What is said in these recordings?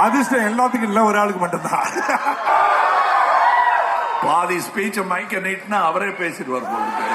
அதிர்ஷ்டம் எல்லாத்துக்கும் இல்ல, ஒரு ஆளுக்கு மட்டும்தான். பாதி ஸ்பீச்ச மைக்க நீட்னா அவரே பேசிட்டு வர போகுது.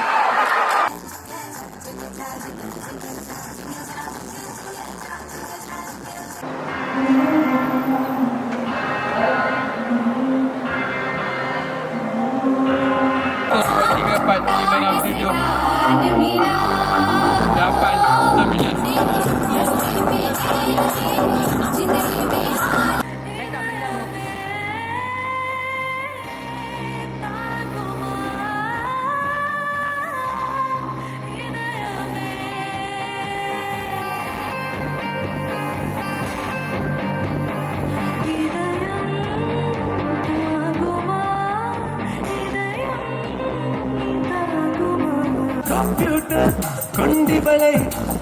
கம்ப்யூட்டர் கொண்டிபலை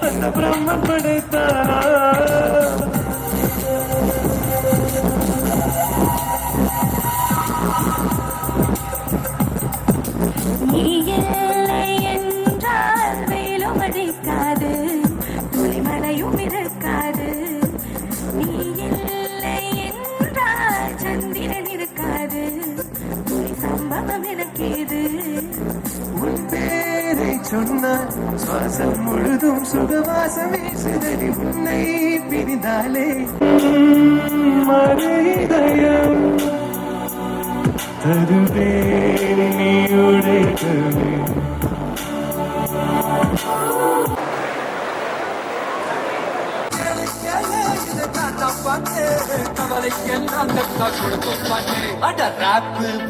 அந்த பிரம்மன் படைத்தாரா? நீ இல்லை என்றால் வேலும் அடிக்காது, துளிமலையும் இருக்காது. நீ இல்லை என்றால் சந்திரன் இருக்காது, துளி சம்பவம் எனக்கேது. உன் பேரை சொன்னால் சுவாசம் முழுதும் சுகவாசமே சிதறி உன்னை பிரிந்தாலே மறைதயம் தருவேன் நீ உடைக்கவே.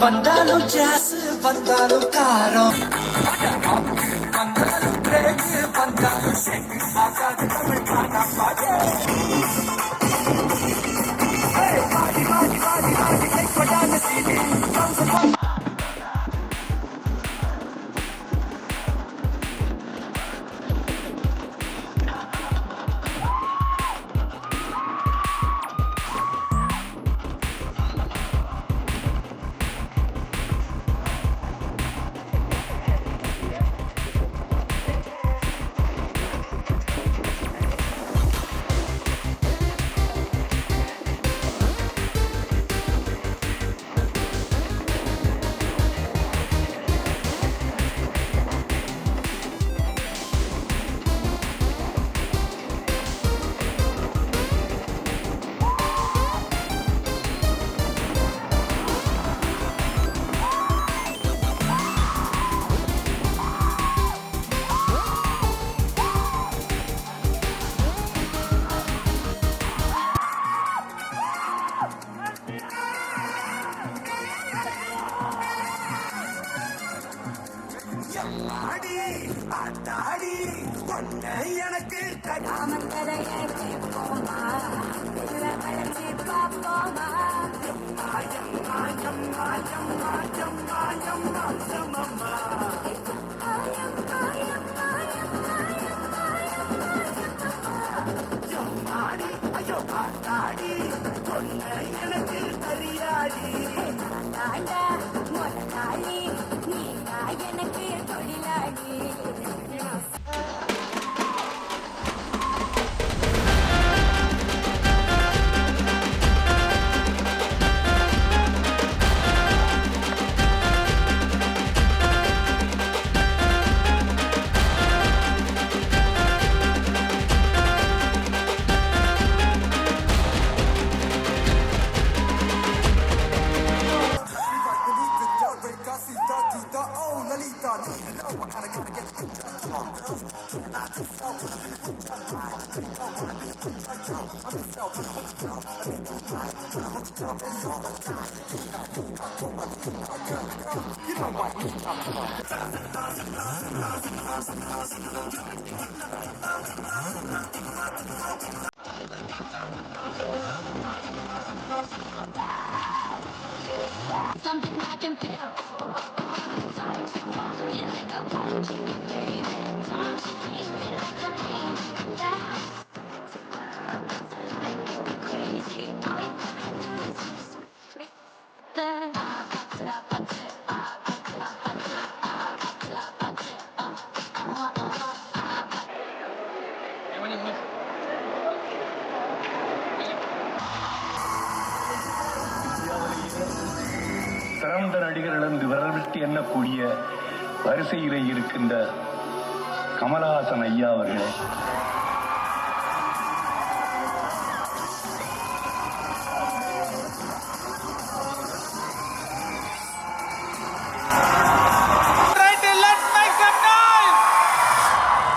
வந்தாலும் ஜாஸ் வந்தாலும் காரம் வந்தாலும் பிரேக் வந்தாலும் ஷேக் ஆகாது தமிழ் காணா பாடு. பாடி பாடி பாடி பாடி கைப்படாத சீடி ஆடி ஆத்தாடி பொண்ணு எனக்கு காமக்கரையை போமா, வளர்ச்சி பார்ப்போமா. மாயம் மாயம் மாயம் மாயம் மாயம் மாயம் அம்மா ஆடி ஐயோ ஆத்தாடி பொண்ணு எனக்கு தெரியாடி. தாண்டா மொட்டாளி, நீங்க எனக்கு தொழிலாளி. Something I can feel. காலடிகளிலிருந்து விரல் விட்டு எண்ணக்கூடிய வரிசையிலே இருக்கின்ற கமலஹாசன் ஐயா அவர்களே,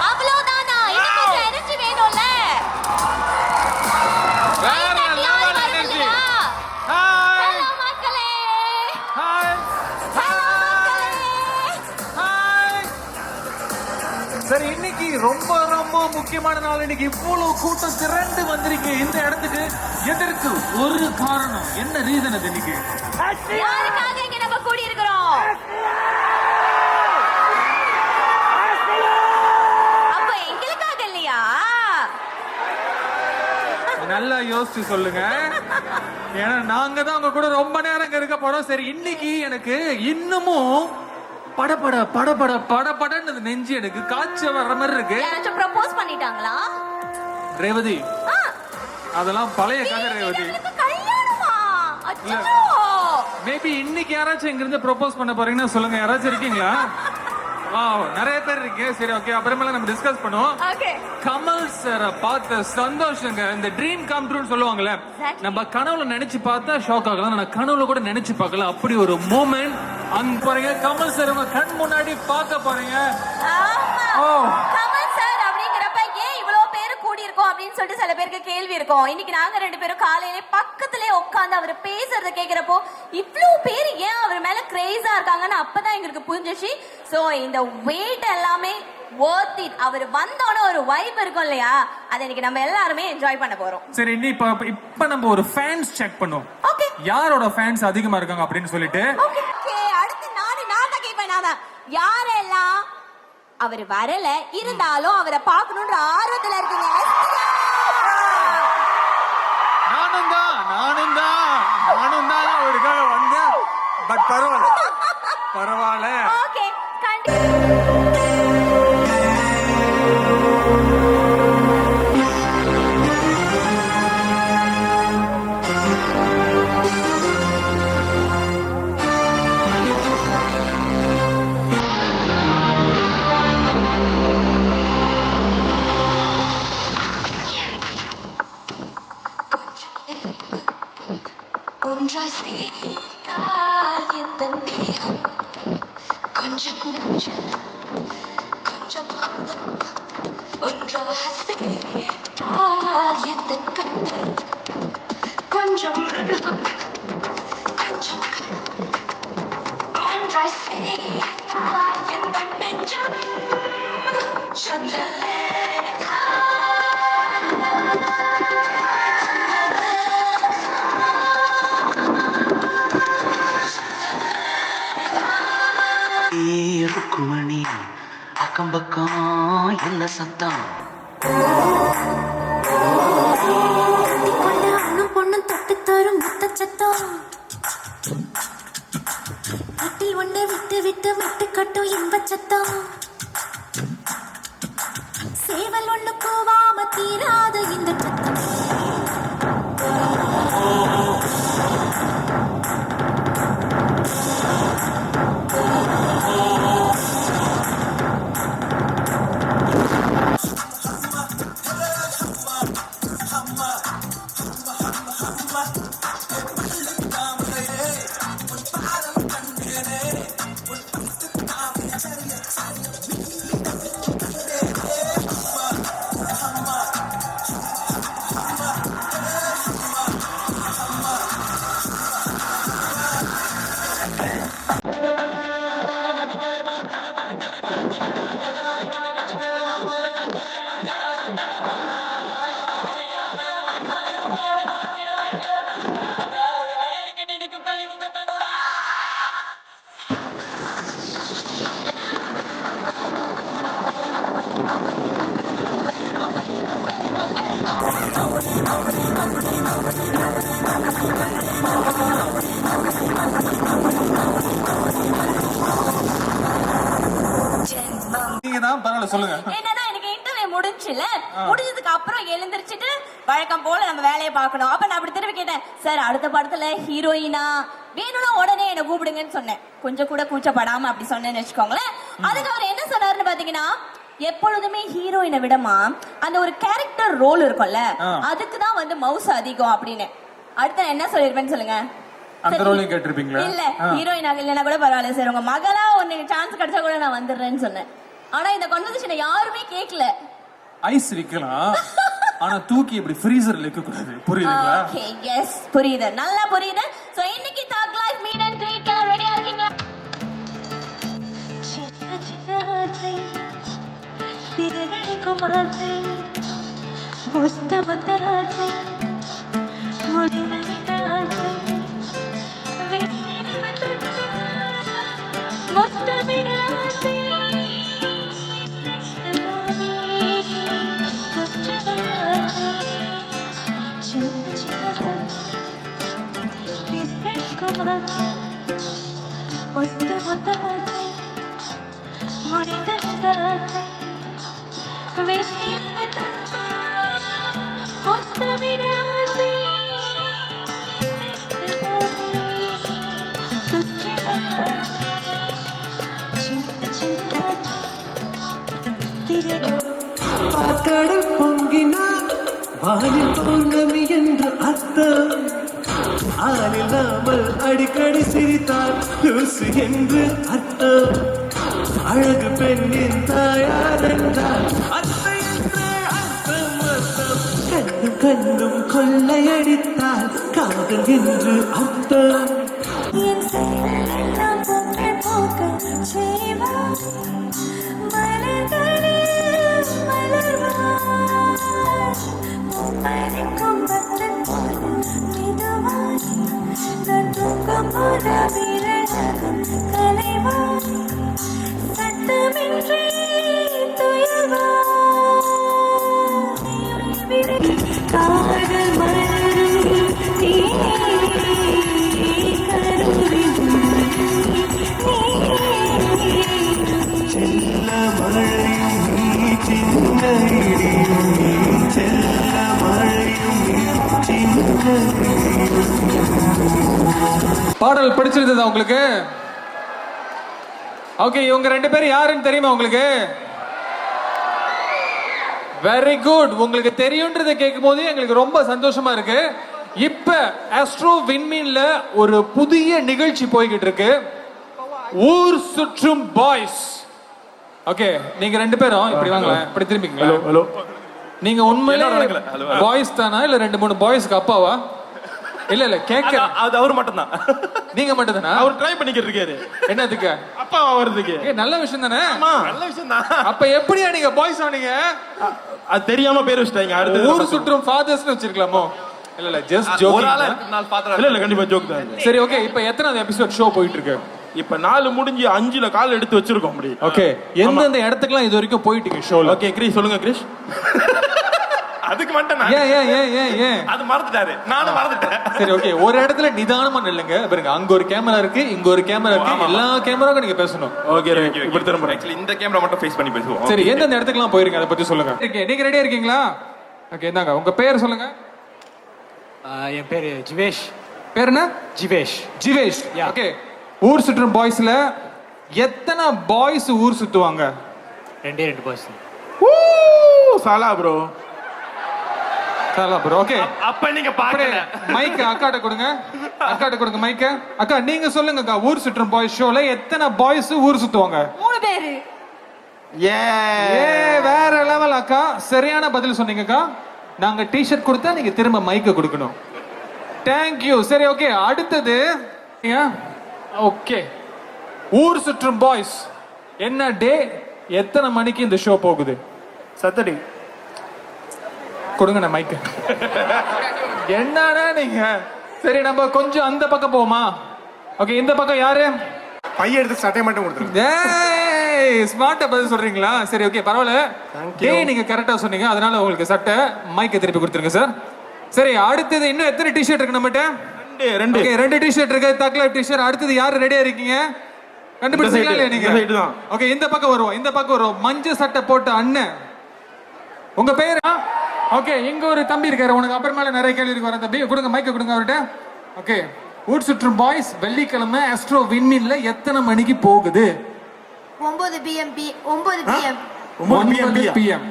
அவ்வளவுதானா? இன்னும் கொஞ்சம் எனர்ஜி வேணும்ல? Hello, மக்களே. Hello, மக்களே. சரி, இன்னைக்கு ரொம்ப ரொம்ப முக்கியமான நாள். இன்னைக்கு இவ்வளவு கூட்டம் திரண்டு வந்திருக்கீங்க இந்த இடத்துக்கு. எதற்கு? ஒரு காரணம். என்ன ரீசன் அது? இன்னைக்கு யாருக்காக இங்க நம்ம கூடி இருக்கிறோம்? அப்ப எங்களுக்காக இல்லையா? நல்லா யோசிச்சு சொல்லுங்க. ஏன்னா நாங்க தான் உங்க கூட ரொம்ப நேரம் இங்க இருக்க போறோம். சரி, இன்னைக்கு எனக்கு இன்னமும் படபட படபட படபடன்னு நெஞ்சு எனக்கு காய்ச்ச வர்ற மாதிரி இருக்கு. யாராச்சும் ப்ரப்போஸ் பண்ணிட்டாங்களா? ரேவதி, ஆ, அதெல்லாம் பழைய கதை ரேவதி. எங்களுக்கு கல்யாணமா? அச்சோ. மேபி இன்னைக்கு யாராச்சும் இங்க இருந்து ப்ரொபோஸ் பண்ண போறீங்கன்னா சொல்லுங்க. யாராச்சும் இருக்கீங்களா? நிறைய பேர் இருக்கு. சரி, ஓகே, அப்புறமேல நம்ம டிஸ்கஸ் பண்ணுவோம். ஓகே. கமல் சார பார்த்த சந்தோஷங்க. இந்த ட்ரீம் கம் ட்ரூன்னு சொல்லுவாங்கல்ல, நம்ம கனவுல நினைச்சு பார்த்தா ஷாக் ஆகலாம். நான் கனவுல கூட நினைச்சு பார்க்கல. அப்படி ஒரு மூமெண்ட். அங்க போறீங்க, கமல் சார் உங்க கண் முன்னாடி பார்க்க போறீங்க. ஆமா. கமல் சார் அப்படிங்கிறப்ப ஏன் இவ்வளவு பேரு கூடி இருக்கோம் அப்படின்னு சொல்லிட்டு சில பேருக்கு கேள்வி இருக்கும். இன்னைக்கு நாங்க 2 பேரும் காலையிலே பக்கத்திலே உட்கார்ந்து அவர் பேசுறத கேக்குறப்போ இவ்வளவு பேர் ஏன் அவர் மேல கிரேஸா இருக்காங்கன்னு அப்பதான் எங்களுக்கு புரிஞ்சிச்சு. சோ இந்த வெயிட் எல்லாமே worth it. அவர் வந்தோட ஒரு வைப் இருக்கும் இல்லையா, அதை இன்னைக்கு நம்ம எல்லாருமே என்ஜாய் பண்ண போறோம். சரி, இப்ப நம்ம ஒரு ஃபேன்ஸ் செக் பண்ணுவோம். ஓகே. யாரோட ஃபேன்ஸ் அதிகமா இருக்காங்க அப்படின்னு சொல்லிட்டு. ஓகே. அடுத்து நான் தான் கேட்பேன். நான் யாரெல்லாம் அவர் வரல இருந்தாலும் அவரை பார்க்கணும்ன்ற ஆர்வத்துல இருக்கீங்க? நானும் தான் அவருக்காக வந்தேன். பட் பரவாயில்ல. ஓகே. ஒன்றாய் சேர்ந்தால் எந்த நேரம் கொஞ்சம் கொஞ்சம் ஒன்றாக சேர்ந்தால் எந்த கண்கள் கொஞ்சம் கொஞ்சம் ஒன்றாய் சேர்ந்தால் எந்த நெஞ்சம் சொல்லலே. ருக்குமணி அக்கம் பக்கம் என்ன சத்தம்? அண்ணும் பொண்ணும் தொட்டு தரும் முத்த சத்தம். கட்டில் ஒண்ணு விட்டு விட்டு விட்டு கட்டும் இன்ப சத்தம். சேவல் ஒண்ணு கூவாம தீராத இந்த சத்தம். சொல்லுங்க. என்னதான் எனக்கு இன்டர்வியூ முடிஞ்சுல, முடிஞ்சதுக்கு அப்புறம் எழுந்திருச்சிட்டு வழக்கம் போல நம்ம வேலையை பார்க்கணும். அப்ப நான் அப்படி திரும்பி கேட்டேன், சார் அடுத்த படத்துல ஹீரோயினா வேணும்னா உடனே என்ன கூப்பிடுங்கன்னு சொன்னேன். கொஞ்சம் கூட கூச்சப்படாம அப்படி சொன்னேன்னு வச்சுக்கோங்களேன். அதுக்கு அவர் என்ன சொன்னாருன்னு பாத்தீங்கன்னா, எப்பொழுதுமே ஹீரோயினை விடமா அந்த ஒரு கேரக்டர் ரோல் இருக்கும்ல, அதுக்குதான் வந்து மவுஸ் அதிகம் அப்படின்னு. அடுத்து நான் என்ன சொல்லிருப்பேன்னு சொல்லுங்க. அந்த ரோலையும் கேட்டிருப்பீங்களா? இல்ல, ஹீரோயின் இல்லைன்னா கூட பரவாயில்ல சார், உங்க மகளா ஒன்னு சான்ஸ் கிடைச்சா கூட நான் வந்துடுறேன்னு சொன்னேன். ஆனா இந்த கான்வர்சேஷனை யாருமே கேட்கல. ஐஸ் விக்கலாம், ஆனா தூக்கி இப்படி ஃப்ரீசர்ல வைக்க கூடாது, புரியுதுங்களா? ஓகே, எஸ், புரியுது, நல்லா புரியுது. சோ இன்னைக்கு talk life meet and greet எல்லாம் ரெடியா இருக்கீங்க? கடல் பொங்கினார் வானில் பௌர்ணமி என்று அர்த்தம். ஆளில்லாமல் அடிக்கடி சிரித்தார் லூசு என்று அர்த்தம். அழகு பெண்ணின் தாயார் என்றார் அத்தை என்று அர்த்தம் அர்த்தம். கண்ணும் கண்ணும் கொள்ளையடித்தால் காதல் என்று அர்த்தம். பாடல் பிடிச்சிருந்ததா உங்களுக்கு? ஓகே, இவங்க ரெண்டு பேரும் யாருன்னு தெரியுமா உங்களுக்கு? Very good. உங்களுக்கு தெரியும்ன்றதை கேட்கும் போது எங்களுக்கு ரொம்ப சந்தோஷமா இருக்கு. இப்ப ஆஸ்ட்ரோ விண்மீன்ல ஒரு புதிய நிகழ்ச்சி போய்கிட்டு இருக்கு, ஊர் சுற்றும் பாய்ஸ். ஓகே, நீங்க ரெண்டு பேரும் இப்படி வாங்க, இப்படி திரும்பிங்க. ஹலோ, நீங்க உண்மையிலே பாய்ஸ் தானா இல்ல 2-3 பாய்ஸ்க்கு அப்பாவா? இல்ல இல்ல கேக்குறேன். அது அவர் மட்டும் தான். நீங்க மட்டும் தானா? அவர் ட்ரை பண்ணிக்கிட்டு இருக்காரு. என்னதுக்கு? அப்பா ஆவறதுக்கு. நல்ல விஷயம் தானே? நல்ல விஷயம் தான். அப்ப எப்படியா நீங்க பாய்ஸ் ஆனீங்க? அது தெரியாம பேர் வச்சிட்டாங்க. அடுத்து ஊர் சுற்றும் ஃபாதர்ஸ்னு வச்சிருக்கலாமோ? இல்ல இல்ல ஜஸ்ட் ஜோக்கிங். இல்ல கண்டிப்பா ஜோக் தான். சரி, ஓகே. இப்ப எத்தனாவது எபிசோட் ஷோ போயிட்டு இருக்கு? இப்ப 4 முடிஞ்சு 5ல கால் எடுத்து வச்சிருக்கோம் அப்படி. ஓகே, எந்தெந்த இடத்துக்குலாம் இது வரைக்கும் போயிட்டீங்க ஷோல? ஓகே, கிரீஷ் சொல்லுங்க கிரீஷ். அதுக்கு மட்டும் நான் ஏன் அது மறந்துட்டாரு, நானும் மறந்துட்டேன். சரி, ஓகே. ஒரு இடத்துல நிதானமா நில்லுங்க. பாருங்க, அங்க ஒரு கேமரா இருக்கு, இங்க ஒரு கேமரா இருக்கு, எல்லா கேமராக்கும் நீங்க பேசணும். ஓகே, இப்படி திரும்ப. ஆக்சுவலி இந்த கேமரா மட்டும் ஃபேஸ் பண்ணி பேசுவோம். சரி, எந்தெந்த இடத்துக்குலாம் போயிருங்க அதை பத்தி சொல்லுங்க. ஓகே, நீங்க ரெடியா இருக்கீங்களா? ஓகே, இந்தாங்க உங்க பேர் சொல்லுங்க. என் பேரு ஜிவேஷ். பேர் என்ன? ஜிவேஷ். ஜிவேஷ். ஓகே, ஊர் சுற்றும் பாய்ஸ்ல எத்தனை பாய்ஸ் ஊர் சுத்துவாங்க? 2 பாய்ஸ். சாலா ப்ரோ. சாலா ப்ரோ. ஓகே, அப்ப நீங்க பாக்கல. மைக் அக்காட்ட கொடுங்க. அக்காட்ட கொடுங்க மைக்க. அக்கா, நீங்க சொல்லுங்க அக்கா, ஊர் சுற்றும் பாய்ஸ் ஷோல எத்தனை பாய்ஸ் ஊர் சுத்துவாங்க? 3 பேரு. ஏ வேற லெவல் அக்கா, சரியான பதில் சொன்னீங்க அக்கா. நாங்க டி-ஷர்ட் கொடுத்தா நீங்க திரும்ப மைக்க கொடுக்கணும். Thank you. சரி, ஓகே. அடுத்தது ஓகே, ஊர் சுற்றும் பாய்ஸ் என்ன டே, எத்தனை மணிக்கு இந்த ஷோ போகுது? சத்தடி கொடுங்க நான் மைக்க. என்னடா நீங்க? சரி, நம்ம கொஞ்சம் அந்த பக்கம் போமா? ஓகே, இந்த பக்கம் யாரு? பையன் எடுத்து சட்டை மட்டும் கொடுத்துருங்க. ஏய், ஸ்மார்ட்டா பதில் சொல்றீங்களா? சரி, ஓகே, பரவாயில்ல. டே நீங்க கரெக்டா சொன்னீங்க, அதனால உங்களுக்கு சட்டை மைக்க திருப்பி கொடுத்துருங்க சார். சரி, அடுத்தது இன்னும் எத்தனை டி-ஷர்ட் இருக்கு நம்மகிட்ட? 2 டி-ஷர்ட் இருக்கு, தக்ல டி-ஷர்ட். அடுத்தது யாரு ரெடியா இருக்கீங்க? கண்டுபிடிச்சீங்களா இல்லையா நீங்க? ஓகே, இந்த பக்கம் வருவோம், இந்த பக்கம் வருவோம். மஞ்சள் சட்டை போட்ட அண்ணன், உங்க பேரா? ஓகே, இங்க ஒரு தம்பி இருக்காரு, உனக்கு அப்புறமேல நிறைய கேள்வி இருக்கு. வர தம்பி கொடுங்க, மைக்க கொடுங்க அவர்கிட்ட. ஓகே, ஊர் சுற்றும் பாய்ஸ் வெள்ளிக்கிழமை ஆஸ்ட்ரோ விண்மீன்ல எத்தனை மணிக்கு போகுது? 9 PM. 9 PM.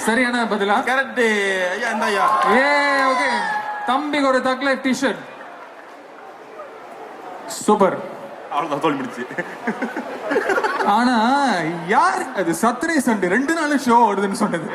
சரியான பதிலா? கரெக்ட் ஐயா. இந்த ஐயா ஓகே. தம்பிக்கு ஒரு தக் லைஃப் டி-ஷர்ட். சூப்பர். அவ்வளவுதான் தோல் முடிச்சு. ஆனா யார் அது சத்ரே சண்டே 2 நாள் ஷோ ஓடுதுன்னு சொன்னது?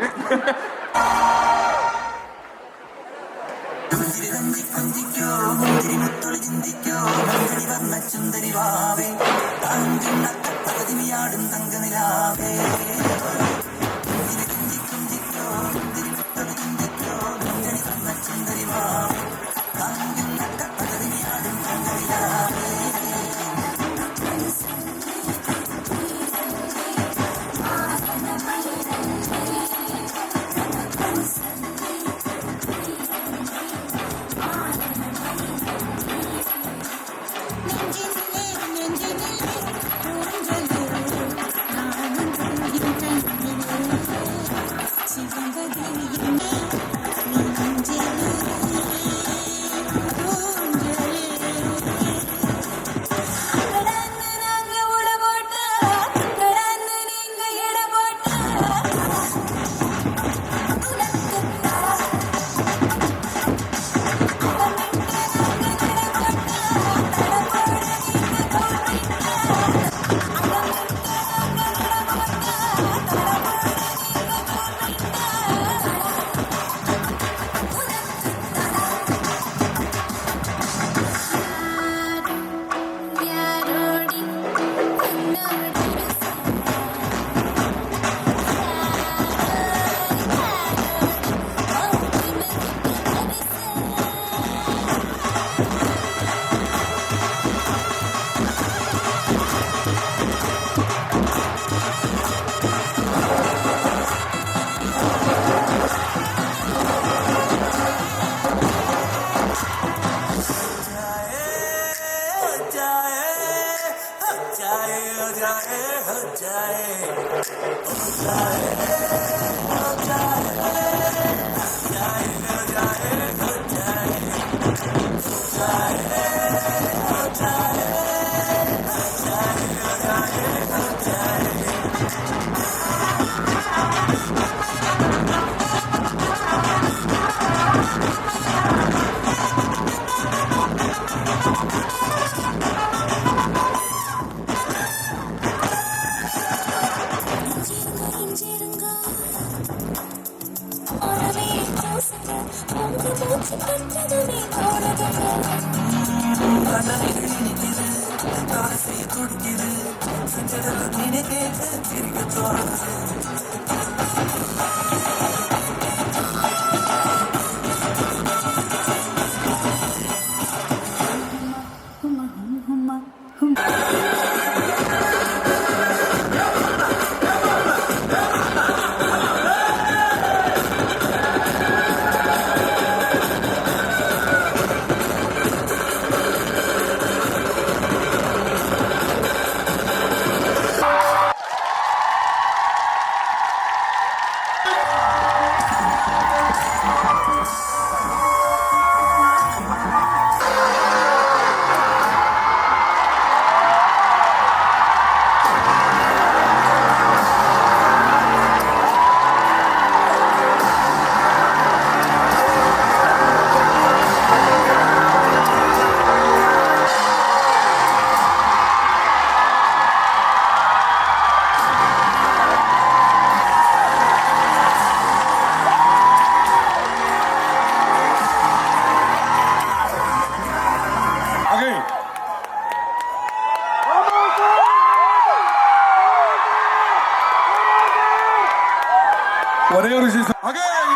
ஒரே ஒரு விஷயம்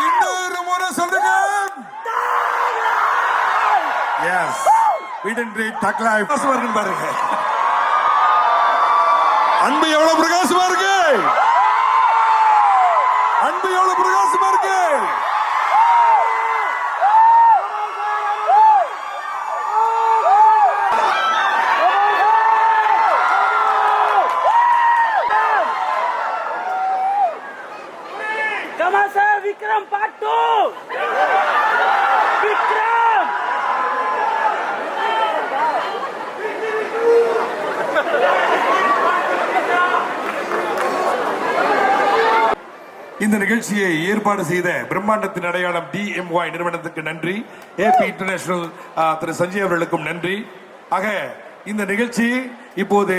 இன்னொரு முறை சொல்லுங்க. எஸ் வீடன்றி டக்லா பாருங்க. அன்பு எவ்வளவு பிரகாசமா இருக்கு. அன்பு எவ்வளவு பிரகாசமா இருக்கு. Vikram Part 2! Vikram! இந்த நிகழ்ச்சியை ஏற்பாடு செய்த பிரம்மாண்டத்தின் அடையாளம் DMY நிறுவனத்துக்கு நன்றி. AP இன்டர்நேஷனல் திரு சஞ்சய் அவர்களுக்கும் நன்றி. ஆக இந்த நிகழ்ச்சி இப்போது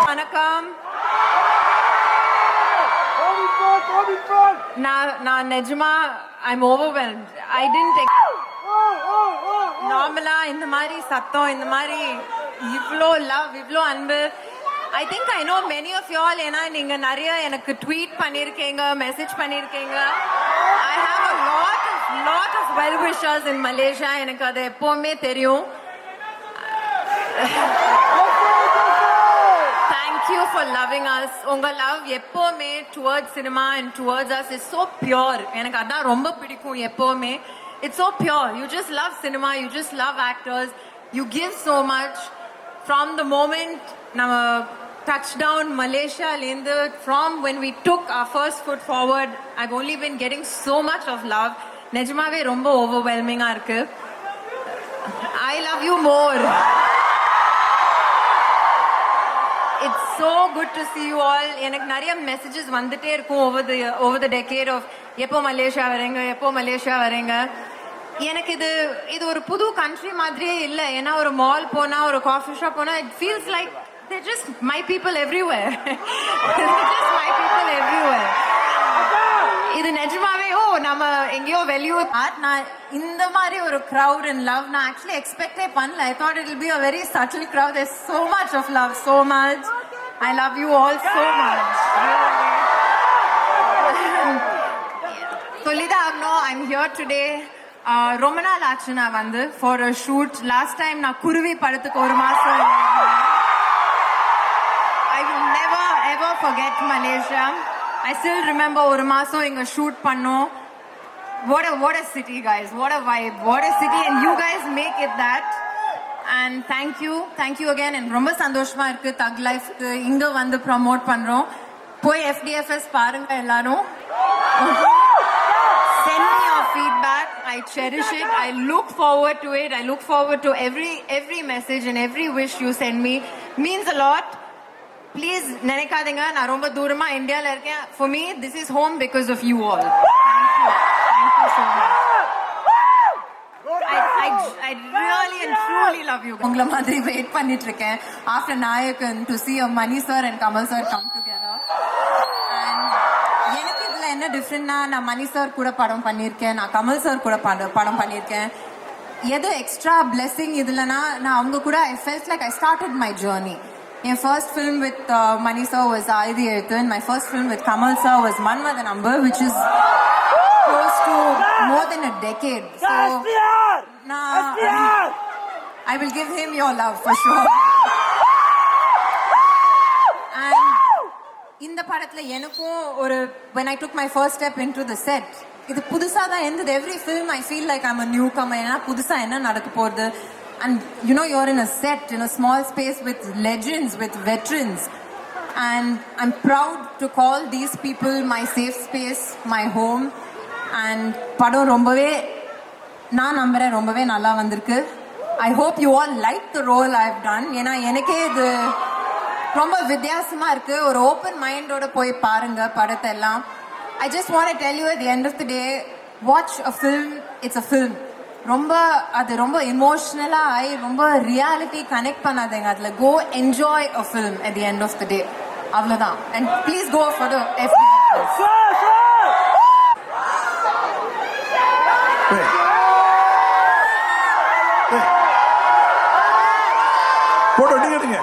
வணக்கம். நான் நிஜமா I'm overwhelmed. I didn't நார்மலா இந்த மாதிரி சத்தம், இந்த மாதிரி இவ்ளோ லவ், இவ்ளோ அன்பு. I think I know many of you all. ஏன்னா நீங்க நிறைய எனக்கு ட்வீட் பண்ணிருக்கீங்க, மெசேஜ் பண்ணிருக்கீங்க. I have a lot of well wishers in Malaysia. எனக்கு அது எப்பவுமே தெரியும். Thank you for loving us. உங்க love எப்பவுமே towards cinema and towards us is so pure. எனக்கு அதான் ரொம்ப பிடிக்கும் எப்பவுமே. It's so pure. You just love cinema. You just love actors. You give so much. From the moment nama touchdown Malaysia, from when we took our first foot forward, I've only been getting so much of love. Nejamave romba overwhelming ah irukku. I love you more. It's so good to see you all. எனக்கு நிறைய messages வந்துட்டே இருக்கும் over the decade of எப்போ Malaysia வரேங்க. எனக்கு இது ஒரு புது கண்ட்ரி மாதிரியே இல்லை. ஏன்னா ஒரு மால் போனா, ஒரு காஃபி ஷாப் போனா, it feels like they're just my people everywhere. இது நிஜமாவே நம்ம எங்கேயோ வெளியூர். நான் இந்த மாதிரி ஒரு crowd and love நான் actually expect பண்ணல. I thought it will be a very subtle crowd. There's so much of love, so much. I love you all so much. Solida Agno, I'm here today. ரொம்ப நாள் ஆச்சு நான் வந்து for a shoot. Last time நான் குருவி படத்துக்கு ஒரு மாசம். I will never ever forget Malaysia. I still remember ஒரு மாசம் இங்க ஷூட் பண்ணோம். What a city, guys. What a vibe. What a city, and you guys make it that. And thank you again. And ரொம்ப சந்தோஷமா இருக்கு தக் life இங்க வந்து ப்ரோமோட் பண்றோம். போய் FDFS பாருங்க எல்லாரும். Send me your feedback. I cherish it. I look forward to it. I look forward to every message and every wish you send me. Means a lot. Please நினைக்காதீங்க நான் ரொம்ப தூரமா இந்தியால இருக்கேன். For me this is home because of you all. Thank you so much. I really and truly love you. உங்கள மாதிரி wait பண்ணிட்டு இருக்கேன் after நாயகன் to see a Mani sir and Kamal sir come together. And எனக்கு இதுல என்ன டிஃபரண்ட்னா நான் மணி sir கூட படம் பண்ணியிருக்கேன், நான் கமல் சார் கூட படம் பண்ணியிருக்கேன். எது எக்ஸ்ட்ரா பிளெஸிங் இதுலனா நான் அவங்க கூட I felt like I started my journey. My first film with Mani sir was Aidi Ethan. My first film with Kamal sir was Manmada Number, which is close to more than a decade. So, I will give him your love for sure. And in the படத்துல எனக்கும் ஒரு when I took my first step into the set, இது புதுசா தான் இருந்தது. Every film I feel like I'm a newcomer. ஏன்னா புதுசா என்ன நடக்க போகுது. And you know, you're in a set, in a small space with legends, with veterans. And I'm proud to call these people my safe space, my home. And படம் ரொம்பவே நான் நம்புறேன் ரொம்பவே நல்லா வந்திருக்கு. I hope you all like the role I've done. ஏன்னா எனக்கே இது ரொம்ப வித்தியாசமா இருக்கு. ஒரு ஓப்பன் மைண்டோட போய் பாருங்க படத்தை எல்லாம். I just want to tell you at the end of the day, watch a film, it's a film. அது ரொம்ப எமோஷனலா ஆகி ரொம்ப ரியாலிட்டி கனெக்ட் பண்ணாதீங்க. அதுல go enjoy a film at the end of the day. அவ்வளவுதான். And please go for the FDFS. Photo எடுங்க.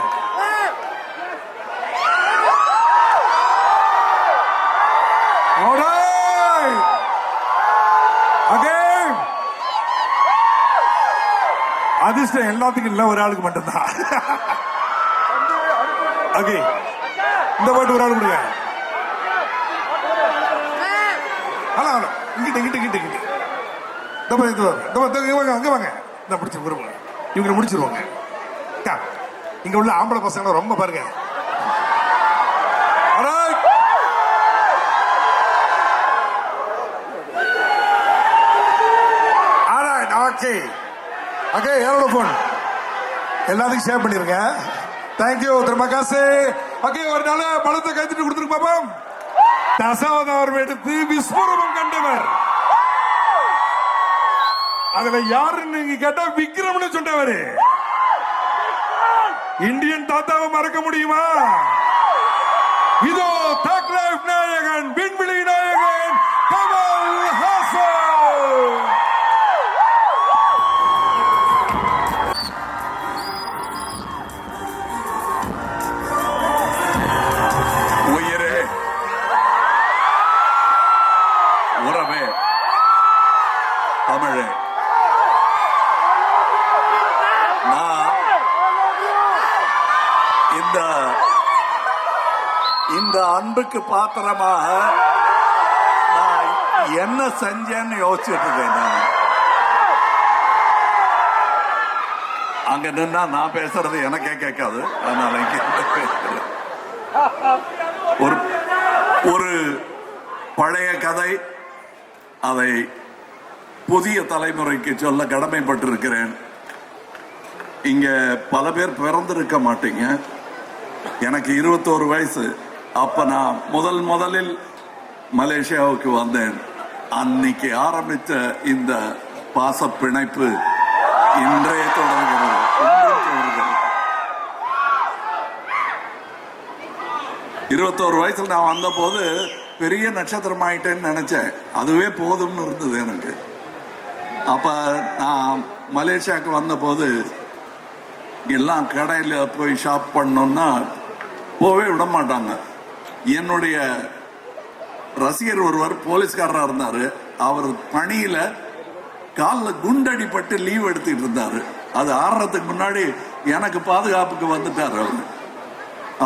அதிர்ஷ்டம் எல்லாத்துக்கும் இல்ல, ஒரு ஆளுக்கு மட்டும்தான். ஓகே, இந்த பாட்டு ஒரு ஆளு கொடுங்க. அங்க வாங்க, இவங்களை முடிச்சிருவாங்க. இங்க உள்ள ஆம்பளை பசங்க ரொம்ப பாருங்க. ஓகே ஓகே, யாரோட போன் எல்லாத்துக்கும் ஷேர் பண்ணிருங்க. தேங்க்யூ திருமகாசு. ஓகே, ஒரு நாள் பணத்தை கைத்திட்டு கொடுத்துருக்கு பாப்போம். தசாவதாரம் எடுத்து விஸ்வரூபம் கண்டவர். அதுல யாருன்னு நீங்க கேட்டா விக்ரம்னு சொன்னவரு. இந்தியன் தாத்தாவை மறக்க முடியுமா? இதோ தக் லைஃப் நாயகன், விண்வெளி நாயகன் கமல் ஹாசன். உயிரே, உறவே, தமிழே, நான் இந்த அன்புக்கு பாத்திரமாக நான் என்ன செஞ்சேன்னு யோசிச்சுட்டு இருக்கேன். நான் அங்க நின்னா நான் பேசுறது எனக்கே கேட்காது. அதனால ஒரு பழைய கதை, அதை புதிய தலைமுறைக்கு சொல்ல கடமைப்பட்டிருக்கிறேன். இங்க பல பேர் பிறந்திருக்க மாட்டீங்க. எனக்கு 21 வயசு. அப்ப நான் முதலில் மலேசியாவுக்கு வந்தேன். அன்னைக்கு ஆரம்பித்த இந்த பாச பிணைப்பு இன்றைய தொடர்கிறது. 21 வயசுல நான் வந்த போது பெரிய நட்சத்திரம் ஆயிட்டேன்னு நினைச்சேன். அதுவே போதும்னு இருந்தது எனக்கு. அப்ப நான் மலேசியாவுக்கு வந்த போது எல்லாம் கடையில் போய் ஷாப் பண்ணோம்னா போவே விட மாட்டாங்க. என்னுடைய ரசிகர் ஒருவர் போலீஸ்காரராக இருந்தாரு. அவர் பணியில காலில் குண்டடிப்பட்டு லீவ் எடுத்துட்டு இருந்தாரு. அது ஆடுறதுக்கு முன்னாடி எனக்கு பாதுகாப்புக்கு வந்துட்டார்.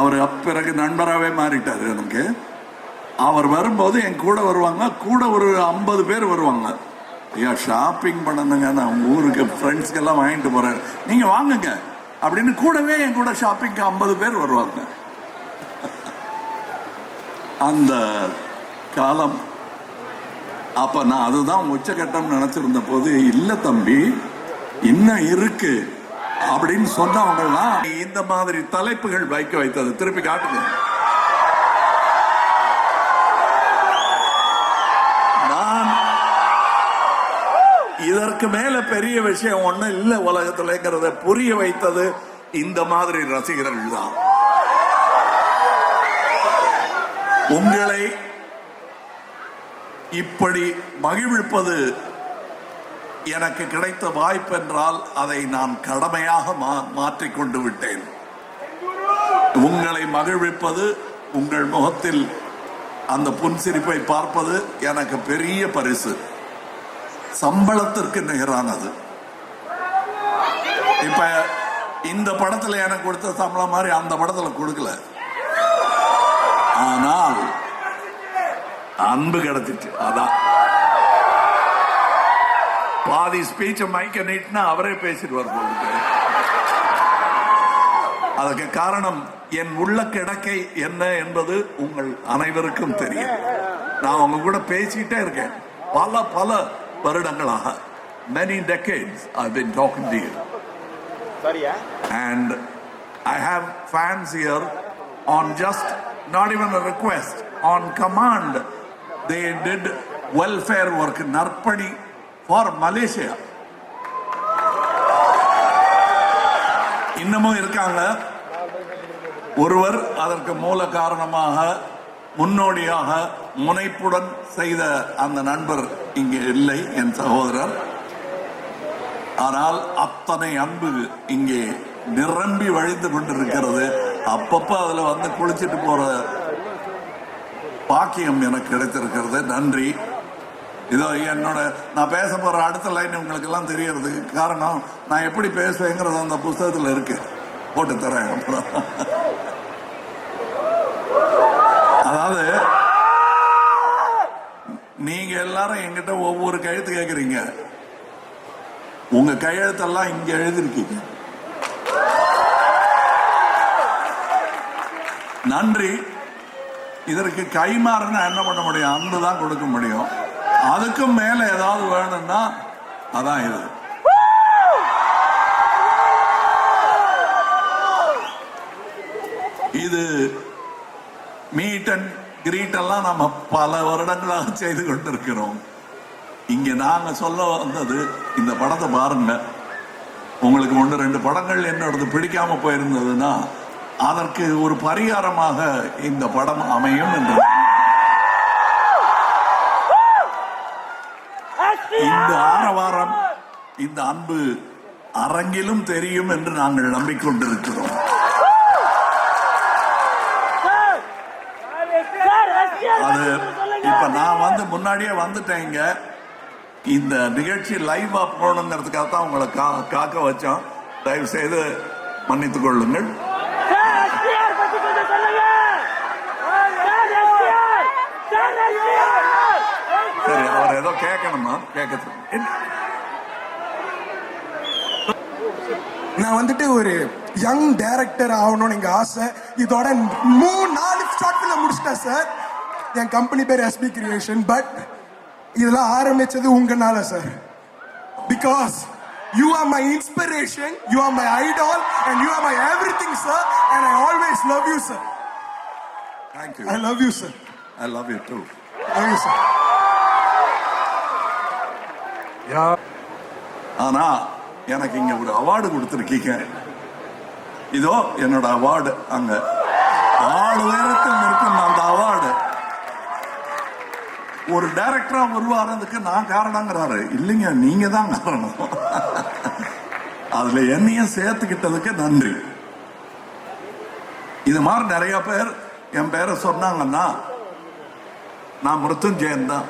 அவர் பிறகு நண்பராகவே மாறிட்டாரு எனக்கு. அவர் வரும்போது என் கூட வருவாங்க. கூட ஒரு 50 பேர் வருவாங்க. ஐயா ஷாப்பிங் பண்ணணுங்க, நான் ஊருக்கு ஃப்ரெண்ட்ஸ்க்கெல்லாம் வாங்கிட்டு போறேன், நீங்க வாங்குங்க அப்படின்னு கூடவே என் கூட ஷாப்பிங்க்கு 50 பேர் வருவாங்க. அந்த காலம். அப்ப நான் அதுதான் உச்சகட்டம் நினைச்சிருந்த போது, இல்ல தம்பி இன்னும் இருக்கு அப்படின்னு சொன்னவங்கலாம் இந்த மாதிரி தலைப்புகள் வைக்க வைத்தது. திருப்பி காட்டுங்க. நான் இதற்கு மேல பெரிய விஷயம் ஒண்ணு இல்ல உலகத்துலங்கிறத புரிய வைத்தது இந்த மாதிரி ரசிகர்கள் தான். உங்களை இப்படி மகிழ்விப்பது எனக்கு கிடைத்த வாய்ப்பு என்றால் அதை நான் கடமையாக மாற்றிக்கொண்டு விட்டேன். உங்களை மகிழ்விப்பது, உங்கள் முகத்தில் அந்த புன்சிரிப்பை பார்ப்பது எனக்கு பெரிய பரிசு. சம்பளத்திற்கு நிகரானது. இப்ப இந்த படத்துல எனக்கு கொடுத்த சம்பளம் மாதிரி அந்த படத்துல கொடுக்கல. ஆனால் அன்பு கிடைச்சிட்டு. அதான் பாதி ஸ்பீச்ச மைக்க நீட்டினா அவரே பேசிடுவார் போல. அதுக்கு காரணம் என் உள்ள கிடக்கை என்ன என்பது உங்கள் அனைவருக்கும் தெரியும். நான் உங்க கூட பேசிட்டே இருக்கேன் பல வருடங்களாக. Many decades I've been talking to you. And I have fans here on just not even a request, on command. They did welfare work, Narpani for Malaysia. இன்னமும் இருக்காங்க. ஒருவர் அதற்கு மூல காரணமாக, முன்னோடியாக, முனைப்புடன் செய்த அந்த நண்பர் இங்கே இல்லை, என் சகோதரர். ஆனால் அத்தனை அன்பு இங்கே நிரம்பி வழிந்து கொண்டிருக்கிறது. அப்பப்ப அதுல வந்து குளிச்சுட்டு போற பாக்கியம் எனக்கு கிடைத்திருக்கிறது. நன்றி. இதோ என்னோட நான் பேச போற அடுத்த லைன் உங்களுக்கு எல்லாம் தெரியறது காரணம் நான் எப்படி பேசுவேங்கிறது அந்த புத்தகத்துல இருக்கு, போட்டு தரேன். அதாவது நீங்க எல்லாரும் என்கிட்ட ஒவ்வொரு கையெழுத்து கேட்கறீங்க. உங்க கையெழுத்தெல்லாம் இங்க எழுதிருக்கீங்க. நன்றி. இதற்கு கைமாறுனா என்ன பண்ண முடியும்? அன்பு தான் கொடுக்க முடியும். அதுக்கும் மேல ஏதாவது வேணும்னா அதான் இது. கிரீட் எல்லாம் நம்ம பல வருடங்களாக செய்து கொண்டிருக்கிறோம். இங்க நாங்க சொல்ல வந்தது, இந்த படத்தை பாருங்க. உங்களுக்கு 1-2 படங்கள் என்னோடது பிடிக்காம போயிருந்ததுன்னா அதற்கு ஒரு பரிகாரமாக இந்த படம் அமையும் என்று இந்த ஆரவாரம், இந்த அன்பு அரங்கிலும் தெரியும் என்று நாங்கள் நம்பிக்கொண்டிருக்கிறோம். அது இப்ப நான் முன்னாடியே வந்துட்டேங்க. இந்த நிகழ்ச்சி லைவா போகணுங்கிறதுக்காக தான் உங்களை காக்க வச்சோம். தயவு செய்து மன்னித்துக் கொள்ளுங்கள். சரி, அவர் ஏதோ கேட்கணுமா? நான் ஒரு யங் டைரக்டர் ஆகணும்னு எங்க ஆசை. இதோட 3-4 ஷார்ட் ஃபிலிம் முடிச்சிட்டேன் சார். என் கம்பெனி பேர் எஸ்பி கிரியேஷன். பட் இதெல்லாம் ஆரம்பிச்சது உங்கனால sir. Because you are my inspiration, you are my idol and you are my everything sir. And I always love you sir. Thank you. I love you sir. I love you too. Love you sir. ஆனா எனக்கு இங்க ஒரு award கொடுத்திருக்கீங்க. இதோ என்னோட award. அங்க 6 உயரத்தில் இருக்கும் அந்த அவார்டு. ஒரு டைரக்டரா உருவாகிறதுக்கு நான் காரணங்கிறாரு. இல்லைங்க, நீங்க தான் காரணம். அதுல என்னையும் சேர்த்துக்கிட்டதுக்கு நன்றி. இது மாதிரி நிறைய பேர் என் பேரை சொன்னாங்கன்னா நான் மிருத்யுஞ்சயன் தான்.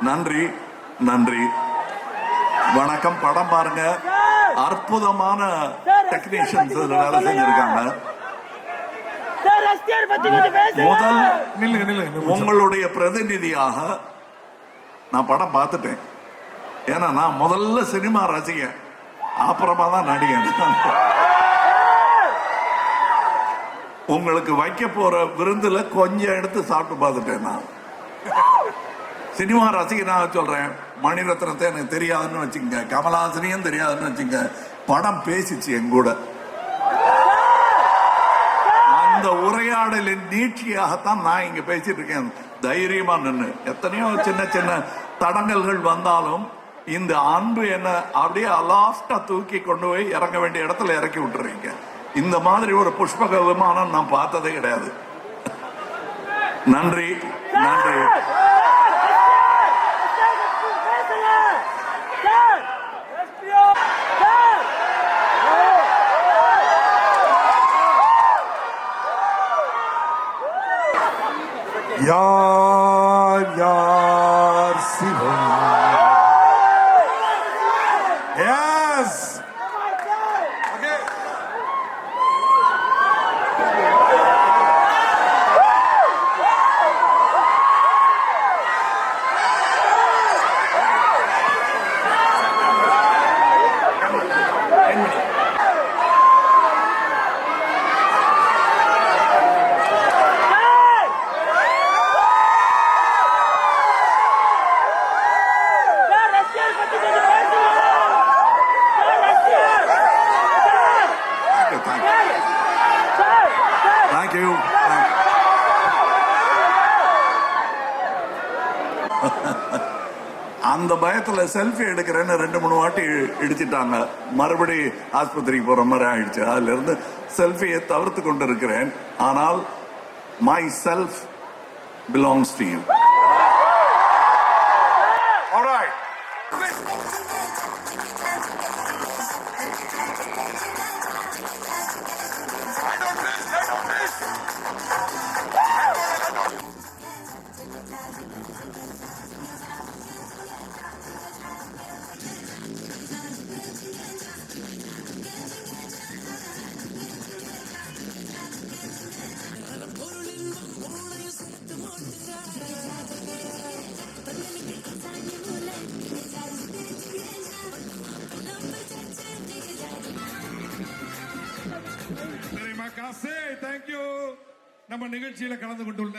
நன்றி, நன்றி, வணக்கம். படம் பாருங்க. அற்புதமான டெக்னீஷியன்ஸ் வேலை செஞ்சிருக்காங்க. முதல் உங்களுடைய பிரதிநிதியாக நான் படம் பார்த்துட்டேன். ஏன்னா நான் முதல்ல சினிமா ரசிகன், அப்புறமா தான் நடிகன். உங்களுக்கு வைக்க போற விருந்துல கொஞ்சம் எடுத்து சாப்பிட்டு பார்த்துட்டேன். நான் சினிமா ரசிகனாக சொல்றேன். மணிரத்னத்தை எனக்கு தெரியாதுன்னு வச்சுங்க, கமலஹாசனையும் தெரியாதுன்னு வச்சுங்க. படம் பேசிச்சு என் கூட. அந்த உரையாடலின் நீட்சியாகத்தான் நான் இங்க பேசிட்டு இருக்கேன். தைரியமா நின்று எத்தனையோ சின்ன சின்ன தடங்கல்கள் வந்தாலும் இந்த அன்பு என்ன அப்படியே லாஸ்டா தூக்கி கொண்டு போய் இறங்க வேண்டிய இடத்துல இறக்கி விட்டுறீங்க. இந்த மாதிரி ஒரு புஷ்பக விமானம் நான் பார்த்ததே கிடையாது. நன்றி, நன்றி. யார் யார் சிவம். எஸ். ஓகே. Thank you. அந்த பயத்துல செல்ஃபி எடுக்கிறேன்னு 2-3 வாட்டி இடிச்சிட்டாங்க. மறுபடி ஆஸ்பத்திரிக்கு போற மாதிரி ஆயிடுச்சு. அதுல இருந்து செல்ஃபியை தவிர்த்து கொண்டு இருக்கிறேன். ஆனால் my self belongs to you. Thank you. நம்ம நிகழ்ச்சியில கலந்து கொண்டுள்ள